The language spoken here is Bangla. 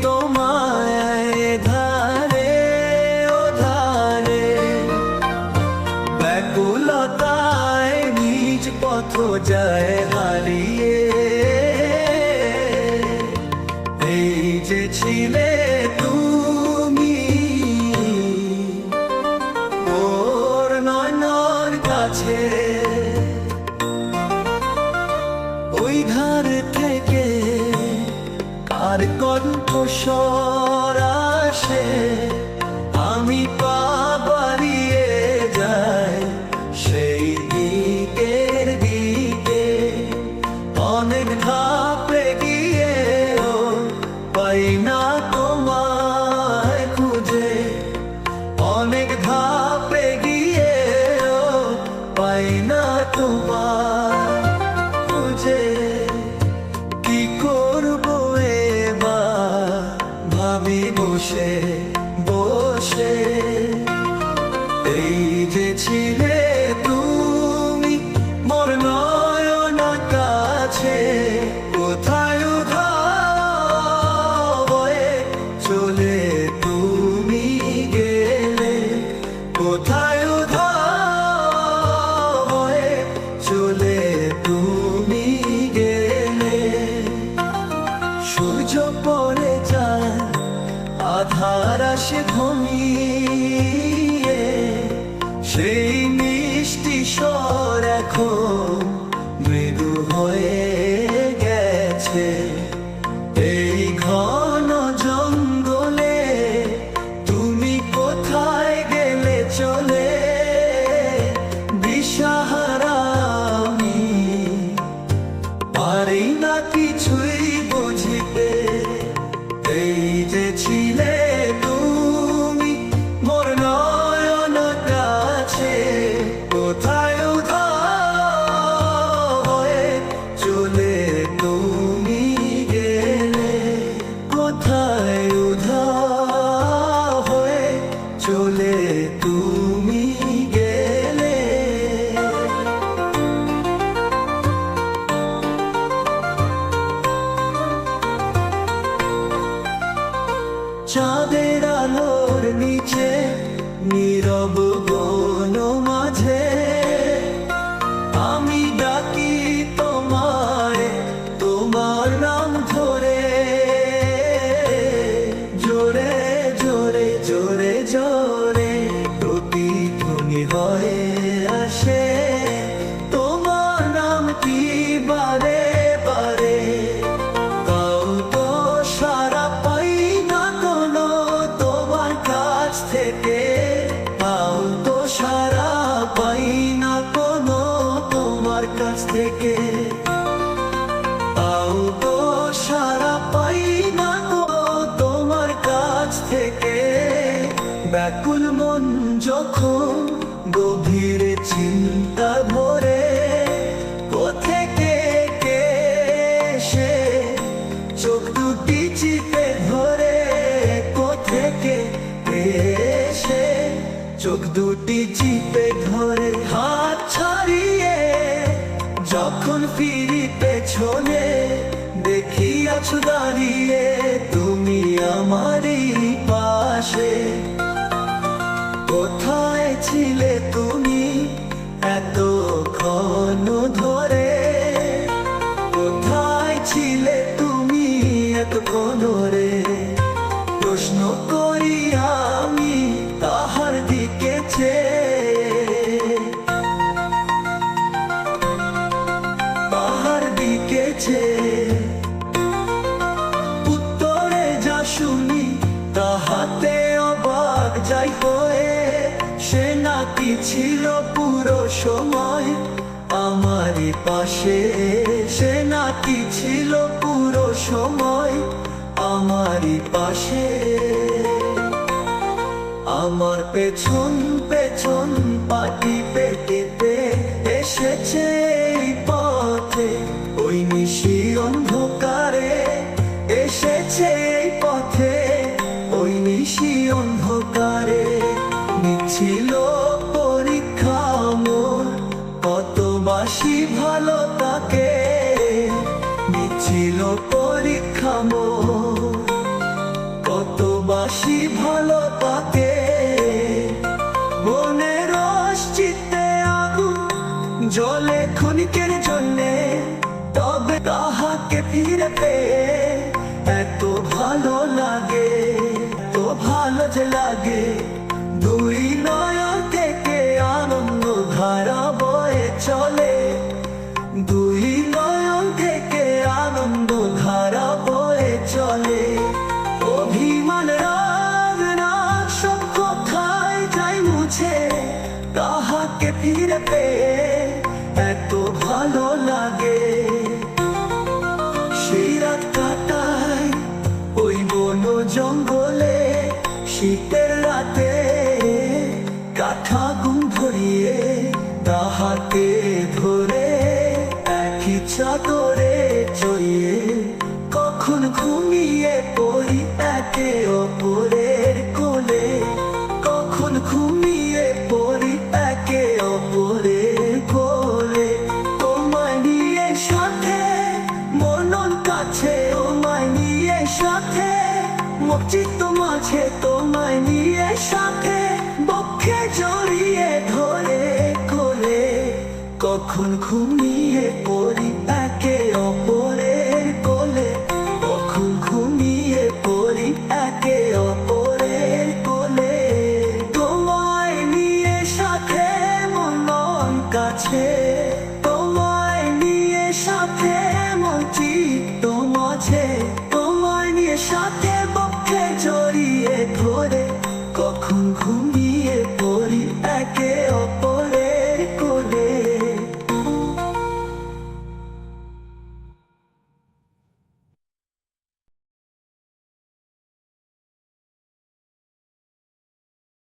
তোমায় ধারে ও ধারে, ব্যাকুলতায় নিজ পথ যায় হারিয়ে। এই যে ছিলে তুমি ওর নয়নের কাছে, ওই ধার থেকে আর কণ্ঠস্বর আসে, আমি পা বাড়িয়ে যাই সেই দিকের দিকে। অনেক ধাপে গিয়েও পাই না তোমায় খুঁজে, অনেক ধাপে গিয়েও পাই না তোমায় খুঁজে। কি করবো এবার ভাবি বসে বসে, এই যে ছিলে তুমি মোর নয়ন কাছে, কোথায় উধাও হয়ে চলে তুমি গেলে, কোথায় উধাও হয়ে চলে তুমি গেলে। সূর্য পড়ে যায় আধার আসে ঘুমিয়ে, সেই মিষ্টি স্বর এখন মৃদু হয়ে গেছে। এই ঘন জঙ্গলে তুমি কোথায় গেলে চলে, দিশাহারা আমি পারি না কিছুই বুঝিতে। এই যে ছিলে তুমি মোর নয়ন কাছে, কোথায় উধাও হয়ে চলে তুমি গেলে, কোথায় উধাও হয়ে চলে তুমি গেলে। চাঁদের আলোর নিচে নীরব বন মাঝে, আমি ডাকি তোমায় তোমার নাম ধরে, জোরে জোরে জোরে জোরে প্রতিধ্বনি হয়ে আসে তোমার নামটি বারে বারে। তাও তো সারা পাই না কোনো তোমার কাছ থেকে, তাও তো সারা পাই না কোনো তোমার কাছ থেকে, তাও তো সারা পাই না কোনো তোমার কাছ থেকে। ব্যাকুল মন যখন গভীর চিন্তা ভরে, কোথেকে কে সে চোখ দুটি চিপে ধরে, কোথেকে এসে চোখ দুটি চিপে ধরে। হাত ছাড়িয়ে যখন ফিরি পেছনে, দেখি আছো দাঁড়িয়ে তুমি আমারই পাশে। কোথায় ছিলে তুমি এতক্ষণ ধরে, কোথায় ছিলে তুমি এতক্ষণ ধরে, প্রশ্ন করি আমি তাহার দিকে চেয়ে, তাহার দিকে চেয়ে। উত্তরে যা শুনি তাহাতে অবাক যাই হয়ে, সে নাকি ছিল পুরো সময় আমারই পাশে, সে নাকি ছিল পুরো সময় আমারই পাশে। আমার পেছন পেছন পাটি পেটিতে এসেছে এই পথে, ওই নিশি অন্ধকারে এসেছে এই পথে, ওই নিশি অন্ধকারে। নিচ্ছিল পরীক্ষা মোর কত বাসি ভালো তাকে, নিচ্ছিল পরীক্ষা মোর। ভালো লাগে, তো ভালো যে লাগে। দুই নয়ন থেকে আনন্দ ধারা বয়ে চলে, দুই নয়ন থেকে আনন্দ ধারা বয়ে চলে। অভিমান রাগ রাগ সব কোথায় যায় মুছে, তাহাকে ফিরে পেয়ে এত ভালো লাগে। সেই রাত কাটায় ওই বন জঙ্গলে, শীতের রাতে কাঠা ঘুম ধরিয়ে, তাহাকে ধরে একই চাদরে জড়িয়ে, কখন ঘুমিয়ে পড়ি একে অপরের কোলে, কখন ঘুমিয়ে পড়ি একে অপরের কোলে। তোমায় নিয়ে সাথে মনন কাছে, তোমায় নিয়ে সাথে মচিত মাঝে, তোমায় নিয়ে সাথে বক্ষে জড়িয়ে ধরে কোলে, কখন ঘুমিয়ে পড়ি একে অপরের কোলে, কখন ঘুমিয়ে পড়ি একে অপরের কোলে। তোমায় নিয়ে সাথে মনন কাছে।